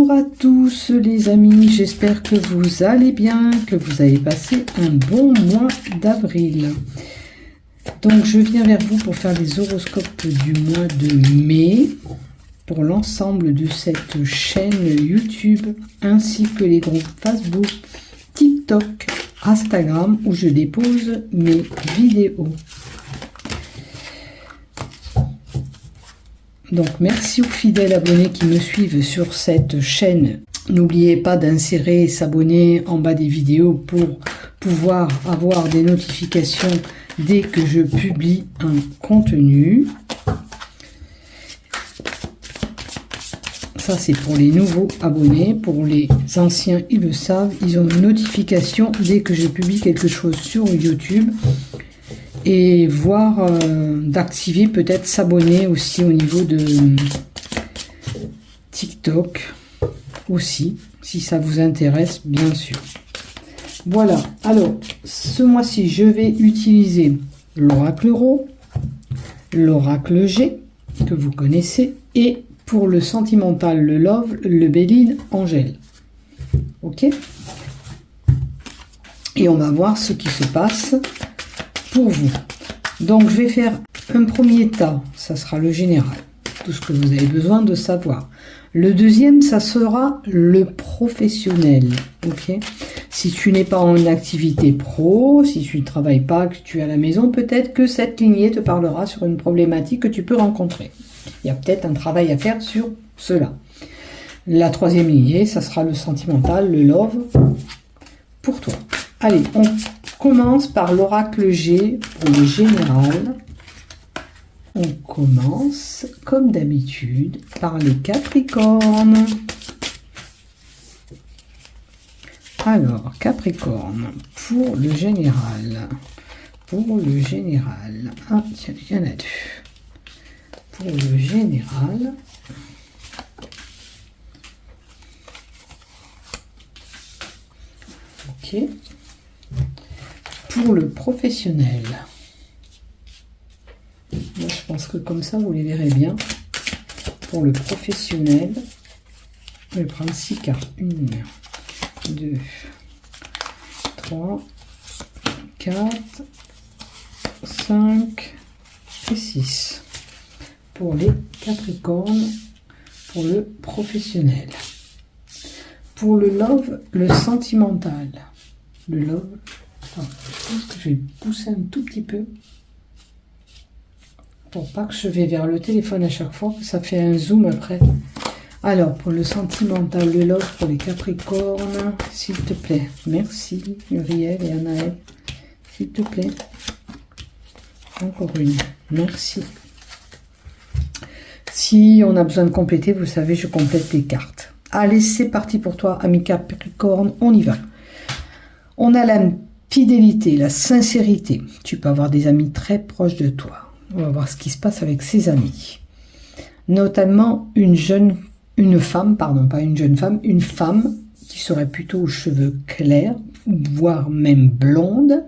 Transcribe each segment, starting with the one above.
Bonjour à tous les amis, j'espère que vous allez bien, que vous avez passé un bon mois d'avril. Donc je viens vers vous pour faire les horoscopes du mois de mai, pour l'ensemble de cette chaîne YouTube, ainsi que les groupes Facebook, TikTok, Instagram, où je dépose mes vidéos. Donc merci aux fidèles abonnés qui me suivent sur cette chaîne. N'oubliez pas d'insérer et s'abonner en bas des vidéos pour pouvoir avoir des notifications dès que je publie un contenu. Ça c'est pour les nouveaux abonnés. Pour les anciens, ils le savent, ils ont une notification dès que je publie quelque chose sur YouTube. Et voir d'activer, peut-être s'abonner aussi au niveau de TikTok aussi, si ça vous intéresse, bien sûr. Voilà, alors, ce mois-ci, je vais utiliser l'oracle Ro, l'oracle G, que vous connaissez, et pour le sentimental, le love, le Béline Angèle. Ok? Et on va voir ce qui se passe pour vous. Donc je vais faire un premier tas, ça sera le général, tout ce que vous avez besoin de savoir. Le deuxième, ça sera le professionnel. Ok, si tu n'es pas en activité pro, si tu ne travailles pas, que tu es à la maison, peut-être que cette lignée te parlera sur une problématique que tu peux rencontrer. Il y a peut-être un travail à faire sur cela. La troisième lignée, ça sera le sentimental, le love, pour toi. Allez, on commence par l'oracle G pour le général. On commence, comme d'habitude, par les Capricornes. Alors, Capricorne, pour le général. Pour le général. Ah, tiens, il y en a deux. Pour le général. Ok. Pour le professionnel, moi, je pense que comme ça, vous les verrez bien. Pour le professionnel, je vais prendre 6 cartes. 1, 2, 3, 4, 5 et 6. Pour les Capricornes, pour le professionnel. Pour le love, le sentimental. Le love. Alors, je pense que je vais pousser un tout petit peu pour pas que je vais vers le téléphone à chaque fois, que ça fait un zoom après. Alors, pour le sentimental, le love pour les Capricornes, s'il te plaît. Merci, Uriel et Anaël. S'il te plaît. Encore une. Merci. Si on a besoin de compléter, vous savez, je complète les cartes. Allez, c'est parti pour toi, ami Capricorne, on y va. On a la fidélité, la sincérité. Tu peux avoir des amis très proches de toi. On va voir ce qui se passe avec ces amis. Notamment une femme qui serait plutôt aux cheveux clairs, voire même blonde.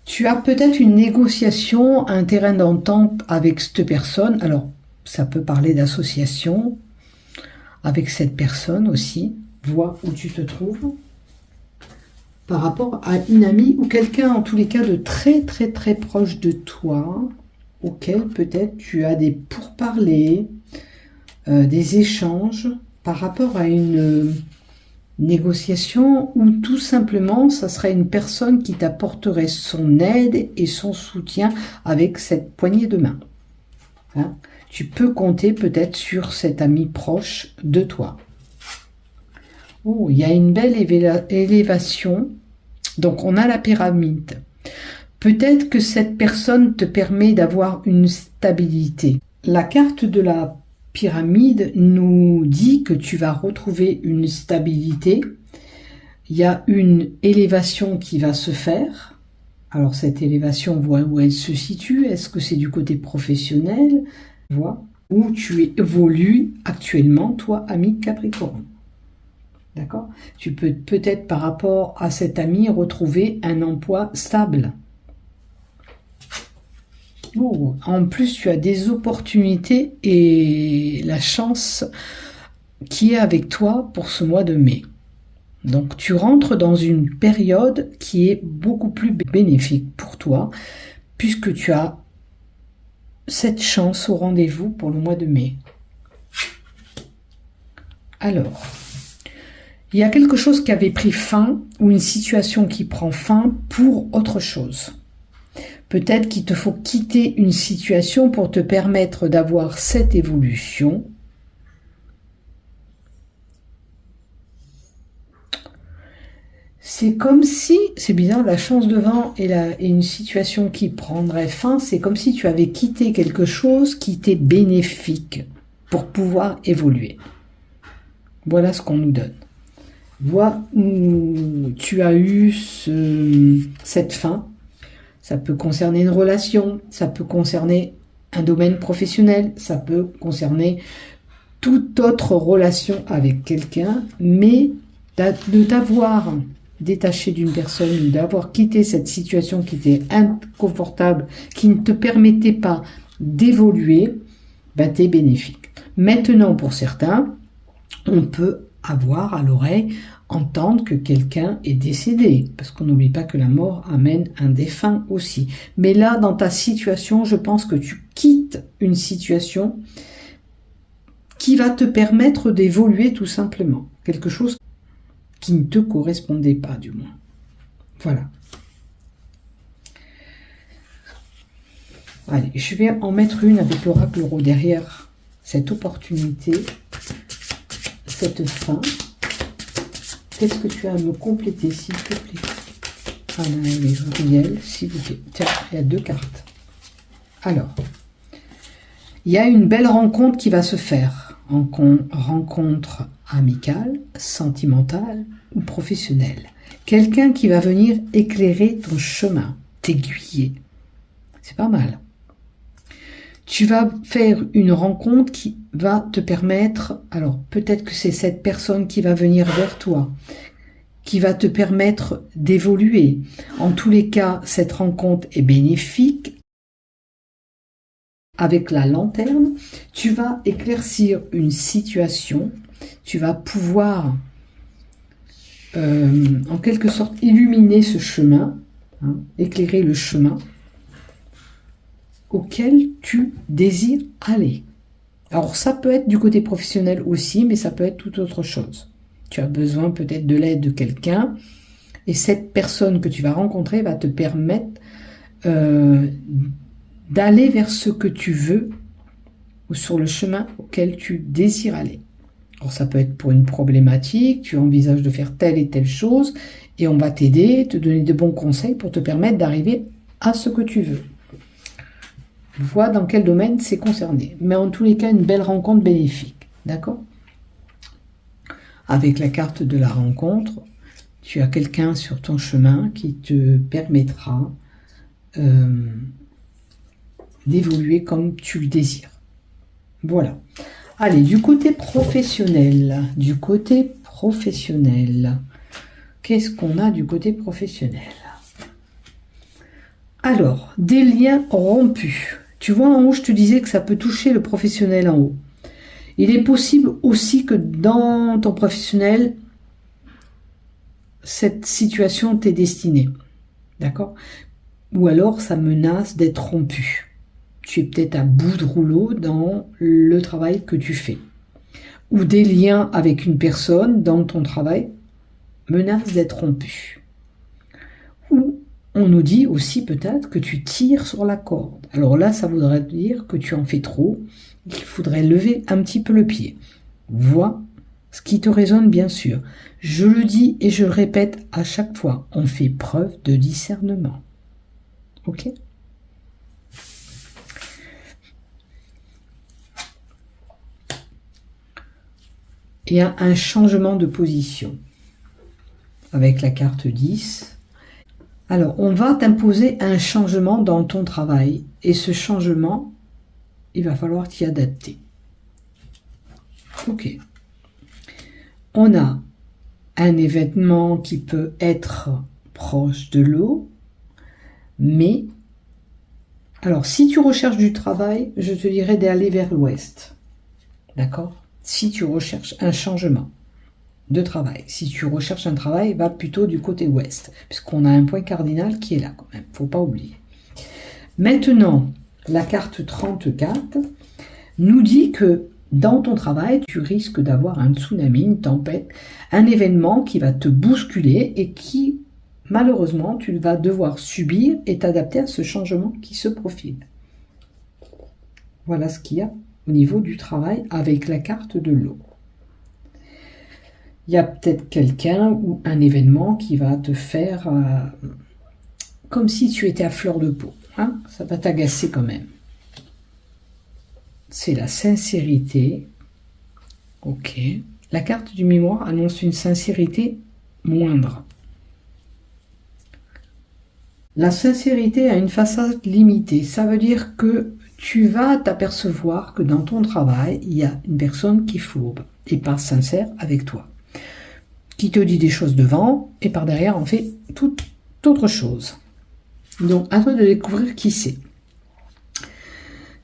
Tu as peut-être une négociation, un terrain d'entente avec cette personne. Alors, ça peut parler d'association avec cette personne aussi. Vois où tu te trouves par rapport à une amie ou quelqu'un en tous les cas de très très très proche de toi, auquel peut-être tu as des pourparlers, des échanges par rapport à une négociation, ou tout simplement ça serait une personne qui t'apporterait son aide et son soutien avec cette poignée de main. Hein? Tu peux compter peut-être sur cet ami proche de toi. Oh, il y a une belle élévation. Donc, on a la pyramide. Peut-être que cette personne te permet d'avoir une stabilité. La carte de la pyramide nous dit que tu vas retrouver une stabilité. Il y a une élévation qui va se faire. Alors, cette élévation, vois où elle se situe. Est-ce que c'est du côté professionnel? Vois où tu évolues actuellement, toi, ami Capricorne. D'accord? Tu peux peut-être par rapport à cet ami retrouver un emploi stable. Oh, en plus, tu as des opportunités et la chance qui est avec toi pour ce mois de mai. Donc, tu rentres dans une période qui est beaucoup plus bénéfique pour toi, puisque tu as cette chance au rendez-vous pour le mois de mai. Alors, il y a quelque chose qui avait pris fin, ou une situation qui prend fin pour autre chose. Peut-être qu'il te faut quitter une situation pour te permettre d'avoir cette évolution. C'est comme si, c'est bizarre, la chance de vent et une situation qui prendrait fin, c'est comme si tu avais quitté quelque chose qui t'est bénéfique pour pouvoir évoluer. Voilà ce qu'on nous donne. Vois où tu as eu cette fin. Ça peut concerner une relation, ça peut concerner un domaine professionnel, ça peut concerner toute autre relation avec quelqu'un, mais de t'avoir détaché d'une personne ou d'avoir quitté cette situation qui était inconfortable, qui ne te permettait pas d'évoluer, ben t'es bénéfique. Maintenant, pour certains, on peut avoir à l'oreille, entendre que quelqu'un est décédé, parce qu'on n'oublie pas que la mort amène un défunt aussi. Mais là, dans ta situation, je pense que tu quittes une situation qui va te permettre d'évoluer tout simplement. Quelque chose qui ne te correspondait pas, du moins. Voilà. Allez, je vais en mettre une avec l'oracle euro derrière cette opportunité, cette fin. Qu'est-ce que tu as à me compléter, s'il te plaît? Gabriel, s'il vous plaît. Tiens, il y a 2 cartes. Alors, il y a une belle rencontre qui va se faire. Rencontre amicale, sentimentale ou professionnelle. Quelqu'un qui va venir éclairer ton chemin, t'aiguiller. C'est pas mal. Tu vas faire une rencontre qui va te permettre, alors peut-être que c'est cette personne qui va venir vers toi, qui va te permettre d'évoluer. En tous les cas, cette rencontre est bénéfique. Avec la lanterne, tu vas éclaircir une situation, tu vas pouvoir en quelque sorte illuminer ce chemin, hein, éclairer le chemin auquel tu désires aller. Alors ça peut être du côté professionnel aussi, mais ça peut être tout autre chose. Tu as besoin peut-être de l'aide de quelqu'un, et cette personne que tu vas rencontrer va te permettre d'aller vers ce que tu veux, ou sur le chemin auquel tu désires aller. Alors ça peut être pour une problématique, tu envisages de faire telle et telle chose, et on va t'aider, te donner de bons conseils pour te permettre d'arriver à ce que tu veux. Vois dans quel domaine c'est concerné. Mais en tous les cas, une belle rencontre bénéfique. D'accord? Avec la carte de la rencontre, tu as quelqu'un sur ton chemin qui te permettra d'évoluer comme tu le désires. Voilà. Allez, du côté professionnel. Du côté professionnel. Qu'est-ce qu'on a du côté professionnel? Alors, des liens rompus. Tu vois, en haut, je te disais que ça peut toucher le professionnel en haut. Il est possible aussi que dans ton professionnel, cette situation t'est destinée. D'accord? Ou alors, ça menace d'être rompu. Tu es peut-être à bout de rouleau dans le travail que tu fais. Ou des liens avec une personne dans ton travail menacent d'être rompus. Ou on nous dit aussi peut-être que tu tires sur la corde. Alors là, ça voudrait dire que tu en fais trop, qu'il faudrait lever un petit peu le pied. Vois ce qui te résonne bien sûr. Je le dis et je le répète à chaque fois, on fait preuve de discernement. Ok ? Il y a un changement de position avec la carte 10. Alors, on va t'imposer un changement dans ton travail. Et ce changement, il va falloir t'y adapter. Ok. On a un événement qui peut être proche de l'eau, mais Alors, si tu recherches du travail, je te dirais d'aller vers l'ouest. D'accord? Si tu recherches un changement de travail. Si tu recherches un travail, va plutôt du côté ouest. Puisqu'on a un point cardinal qui est là quand même. Faut pas oublier. Maintenant, la carte 34 nous dit que dans ton travail, tu risques d'avoir un tsunami, une tempête, un événement qui va te bousculer et qui, malheureusement, tu vas devoir subir et t'adapter à ce changement qui se profile. Voilà ce qu'il y a au niveau du travail avec la carte de l'eau. Il y a peut-être quelqu'un ou un événement qui va te faire comme si tu étais à fleur de peau. Hein, ça va t'agacer quand même. C'est la sincérité. Ok. La carte du mémoire annonce une sincérité moindre. La sincérité a une façade limitée. Ça veut dire que tu vas t'apercevoir que dans ton travail, il y a une personne qui est fourbe et pas sincère avec toi. Qui te dit des choses devant et par derrière en fait toute autre chose. Donc à toi de découvrir qui c'est.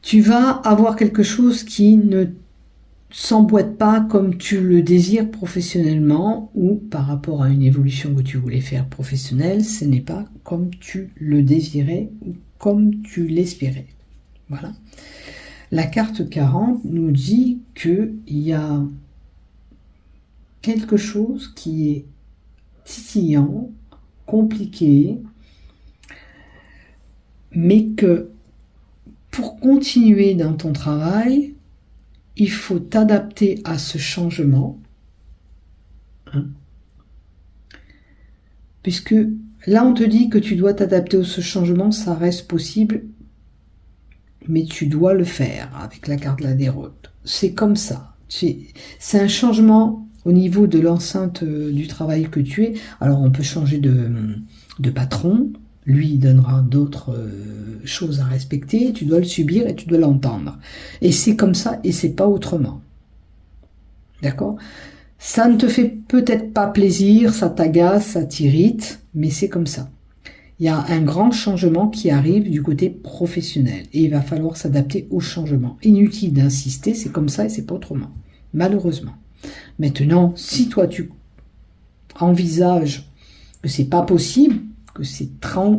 Tu vas avoir quelque chose qui ne s'emboîte pas comme tu le désires professionnellement ou par rapport à une évolution que tu voulais faire professionnelle, ce n'est pas comme tu le désirais ou comme tu l'espérais. Voilà. La carte 40 nous dit qu'il y a quelque chose qui est titillant, compliqué, mais que pour continuer dans ton travail, il faut t'adapter à ce changement. Hein, puisque là, on te dit que tu dois t'adapter à ce changement, ça reste possible, mais tu dois le faire avec la carte de la déroute. C'est comme ça. C'est un changement au niveau de l'enceinte du travail que tu es. Alors, on peut changer de patron. Lui, il donnera d'autres choses à respecter. Tu dois le subir et tu dois l'entendre. Et c'est comme ça et c'est pas autrement. D'accord? Ça ne te fait peut-être pas plaisir, ça t'agace, ça t'irrite, mais c'est comme ça. Il y a un grand changement qui arrive du côté professionnel et il va falloir s'adapter au changement. Inutile d'insister, c'est comme ça et c'est pas autrement. Malheureusement. Maintenant, si toi tu envisages que c'est pas possible, que c'est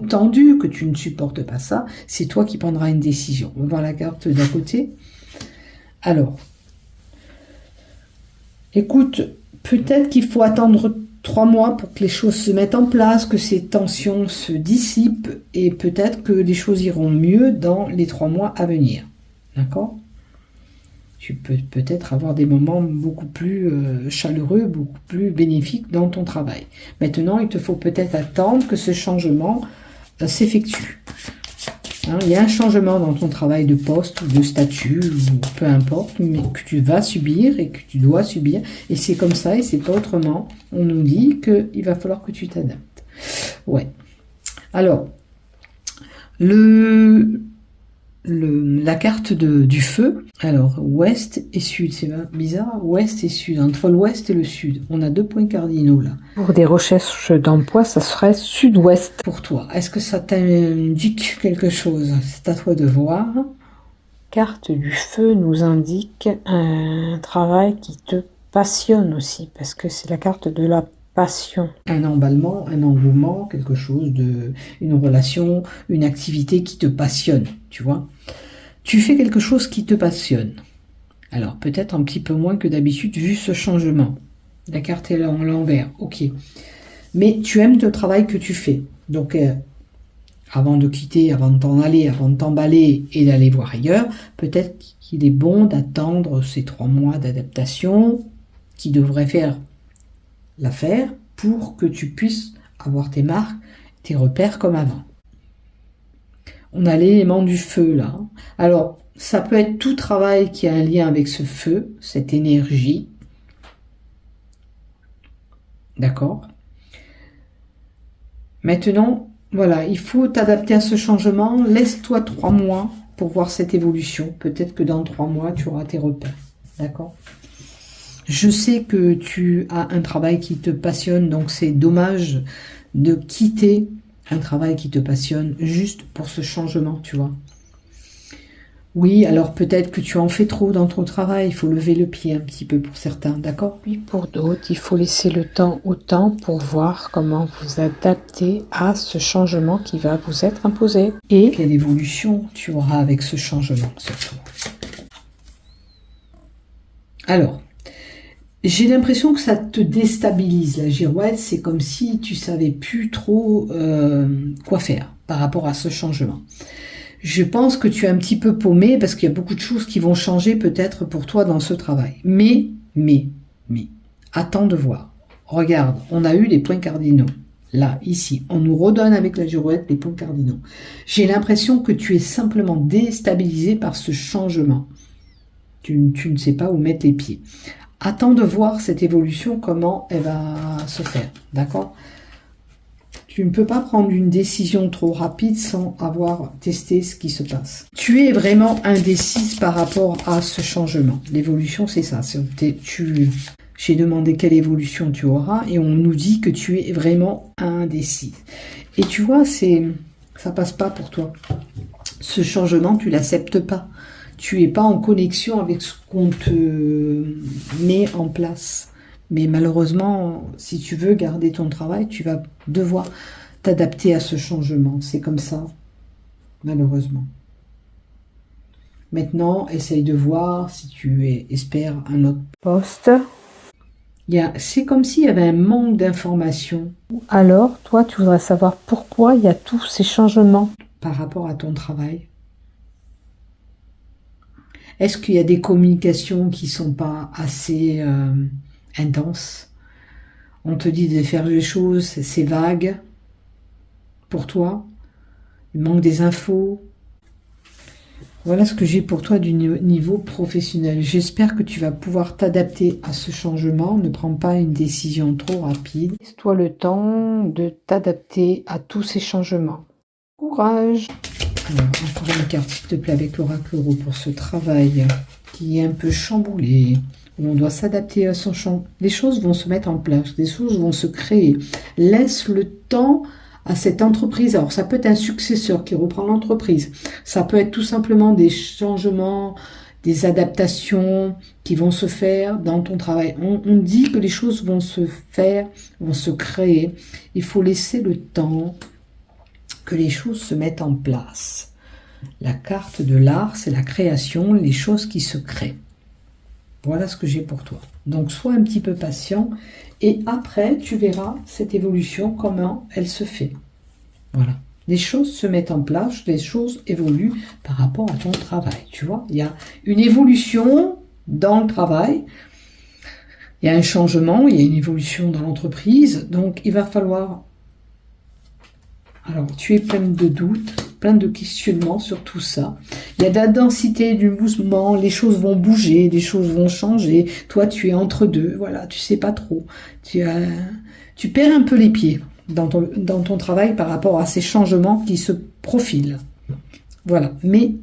tendu, que tu ne supportes pas ça, c'est toi qui prendras une décision. On va voir la carte d'à côté. Alors, écoute, peut-être qu'il faut attendre 3 mois pour que les choses se mettent en place, que ces tensions se dissipent et peut-être que les choses iront mieux dans les 3 mois à venir. D'accord ? Tu peux peut-être avoir des moments beaucoup plus chaleureux, beaucoup plus bénéfiques dans ton travail. Maintenant, il te faut peut-être attendre que ce changement s'effectue. Hein, il y a un changement dans ton travail de poste ou de statut, ou peu importe, mais que tu vas subir et que tu dois subir. Et c'est comme ça et c'est pas autrement. On nous dit qu'il va falloir que tu t'adaptes. Ouais. Alors, la carte du feu, alors ouest et sud, c'est bizarre, ouest et sud, entre l'ouest et le sud, on a 2 points cardinaux là. Pour des recherches d'emploi, ça serait sud-ouest. Pour toi, est-ce que ça t'indique quelque chose? C'est à toi de voir. Carte du feu nous indique un travail qui te passionne aussi, parce que c'est la carte de la passion. Un emballement, un engouement, quelque chose une relation, une activité qui te passionne, tu vois. Tu fais quelque chose qui te passionne. Alors, peut-être un petit peu moins que d'habitude, vu ce changement. La carte est là en l'envers, ok. Mais tu aimes le travail que tu fais. Donc, avant de quitter, avant de t'en aller, avant de t'emballer et d'aller voir ailleurs, peut-être qu'il est bon d'attendre ces 3 mois d'adaptation qui devraient faire l'affaire pour que tu puisses avoir tes marques, tes repères comme avant. On a l'élément du feu là. Alors, ça peut être tout travail qui a un lien avec ce feu, cette énergie. D'accord? Maintenant, voilà, il faut t'adapter à ce changement. Laisse-toi 3 mois pour voir cette évolution. Peut-être que dans 3 mois, tu auras tes repères. D'accord? Je sais que tu as un travail qui te passionne, donc c'est dommage de quitter un travail qui te passionne juste pour ce changement, tu vois. Oui, alors peut-être que tu en fais trop dans ton travail, il faut lever le pied un petit peu pour certains, d'accord? Puis pour d'autres, il faut laisser le temps au temps pour voir comment vous adapter à ce changement qui va vous être imposé. Et quelle évolution tu auras avec ce changement, surtout. Alors, j'ai l'impression que ça te déstabilise, la girouette. C'est comme si tu savais plus trop quoi faire par rapport à ce changement. Je pense que tu es un petit peu paumé parce qu'il y a beaucoup de choses qui vont changer peut-être pour toi dans ce travail. Mais, attends de voir. Regarde, on a eu les points cardinaux. Là, ici, on nous redonne avec la girouette les points cardinaux. J'ai l'impression que tu es simplement déstabilisé par ce changement. Tu ne sais pas où mettre les pieds. Attends de voir cette évolution, comment elle va se faire. D'accord ? Tu ne peux pas prendre une décision trop rapide sans avoir testé ce qui se passe. Tu es vraiment indécise par rapport à ce changement. L'évolution, c'est ça. J'ai demandé quelle évolution tu auras et on nous dit que tu es vraiment indécise. Et tu vois, ça passe pas pour toi. Ce changement, tu l'acceptes pas. Tu es pas en connexion avec ce qu'on te met en place. Mais malheureusement, si tu veux garder ton travail, tu vas devoir t'adapter à ce changement. C'est comme ça, malheureusement. Maintenant, essaye de voir si tu espères un autre Poste. C'est comme s'il y avait un manque d'informations. Alors, toi, tu voudrais savoir pourquoi il y a tous ces changements par rapport à ton travail. Est-ce qu'il y a des communications qui sont pas assez intenses? On te dit de faire des choses, c'est vague pour toi. Il manque des infos. Voilà ce que j'ai pour toi du niveau professionnel. J'espère que tu vas pouvoir t'adapter à ce changement. Ne prends pas une décision trop rapide. Laisse-toi le temps de t'adapter à tous ces changements. Courage! Alors, encore une carte, s'il te plaît, avec l'oracle euro pour ce travail qui est un peu chamboulé, où on doit s'adapter à son champ. Les choses vont se mettre en place, les choses vont se créer. Laisse le temps à cette entreprise. Alors, ça peut être un successeur qui reprend l'entreprise. Ça peut être tout simplement des changements, des adaptations qui vont se faire dans ton travail. On dit que les choses vont se faire, vont se créer. Il faut laisser le temps que les choses se mettent en place. La carte de l'art, c'est la création, les choses qui se créent. Voilà ce que j'ai pour toi. Donc, sois un petit peu patient et après, tu verras cette évolution, comment elle se fait. Voilà. Les choses se mettent en place, les choses évoluent par rapport à ton travail. Tu vois, il y a une évolution dans le travail, il y a un changement, il y a une évolution dans l'entreprise. Donc, il va falloir... Alors, tu es pleine de doutes, plein de questionnements sur tout ça. Il y a de la densité, du mouvement, les choses vont bouger, les choses vont changer. Toi, tu es entre deux, voilà, tu sais pas trop. Tu perds un peu les pieds dans ton travail par rapport à ces changements qui se profilent. Voilà, mais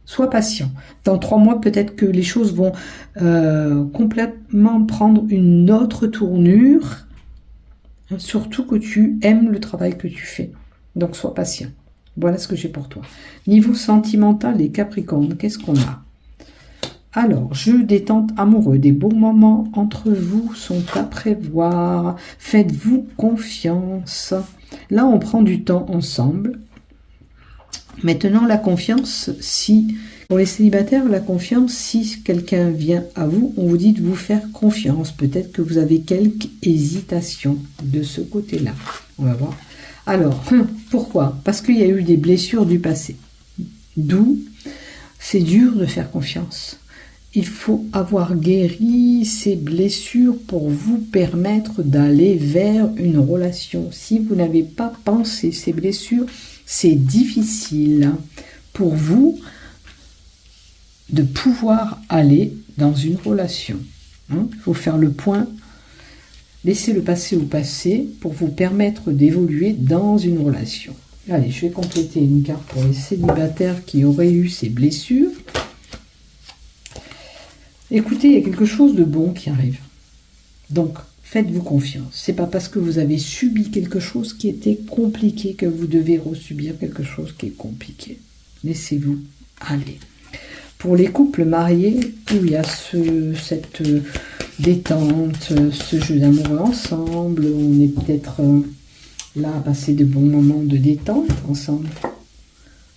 sois patient. Dans 3 mois, peut-être que les choses vont complètement prendre une autre tournure, surtout que tu aimes le travail que tu fais. Donc, sois patient. Voilà ce que j'ai pour toi. Niveau sentimental, les Capricornes, qu'est-ce qu'on a? Alors, jeu détente amoureux, des bons moments entre vous sont à prévoir. Faites-vous confiance. Là, on prend du temps ensemble. Maintenant, la confiance, pour les célibataires, la confiance, si quelqu'un vient à vous, on vous dit de vous faire confiance. Peut-être que vous avez quelques hésitations de ce côté-là. On va voir. Alors, pourquoi? Parce qu'il y a eu des blessures du passé. D'où, c'est dur de faire confiance. Il faut avoir guéri ces blessures pour vous permettre d'aller vers une relation. Si vous n'avez pas pensé ces blessures, c'est difficile pour vous de pouvoir aller dans une relation. Il faut faire le point. Laissez le passé au passé pour vous permettre d'évoluer dans une relation. Allez, je vais compléter une carte pour les célibataires qui auraient eu ces blessures. Écoutez, il y a quelque chose de bon qui arrive. Donc, faites-vous confiance. C'est pas parce que vous avez subi quelque chose qui était compliqué que vous devez resubir quelque chose qui est compliqué. Laissez-vous aller. Pour les couples mariés, où il y a cette détente, ce jeu d'amour ensemble, on est peut-être là à passer de bons moments de détente ensemble.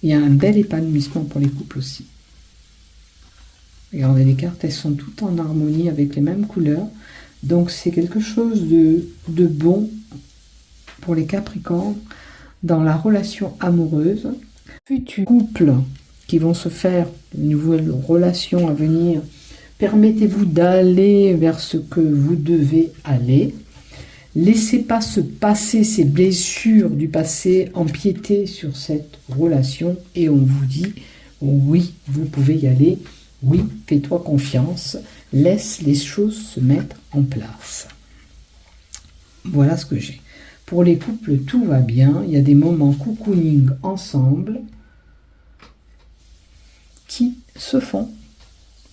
Il y a un bel épanouissement pour les couples aussi. Regardez, les cartes, elles sont toutes en harmonie avec les mêmes couleurs. Donc c'est quelque chose de bon pour les Capricornes dans la relation amoureuse. Futurs couples qui vont se faire, une nouvelle relation à venir, permettez-vous d'aller vers ce que vous devez aller. Laissez pas se passer ces blessures du passé empiéter sur cette relation et on vous dit oui, vous pouvez y aller, oui, fais-toi confiance, laisse les choses se mettre en place. Voilà ce que j'ai. Pour les couples, tout va bien, il y a des moments cocooning ensemble qui se font.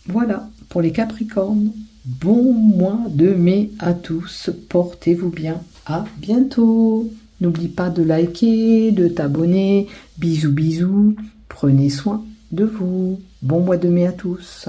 Voilà, pour les Capricornes, bon mois de mai à tous, portez-vous bien, à bientôt. N'oublie pas de liker, de t'abonner, bisous bisous, prenez soin de vous, bon mois de mai à tous.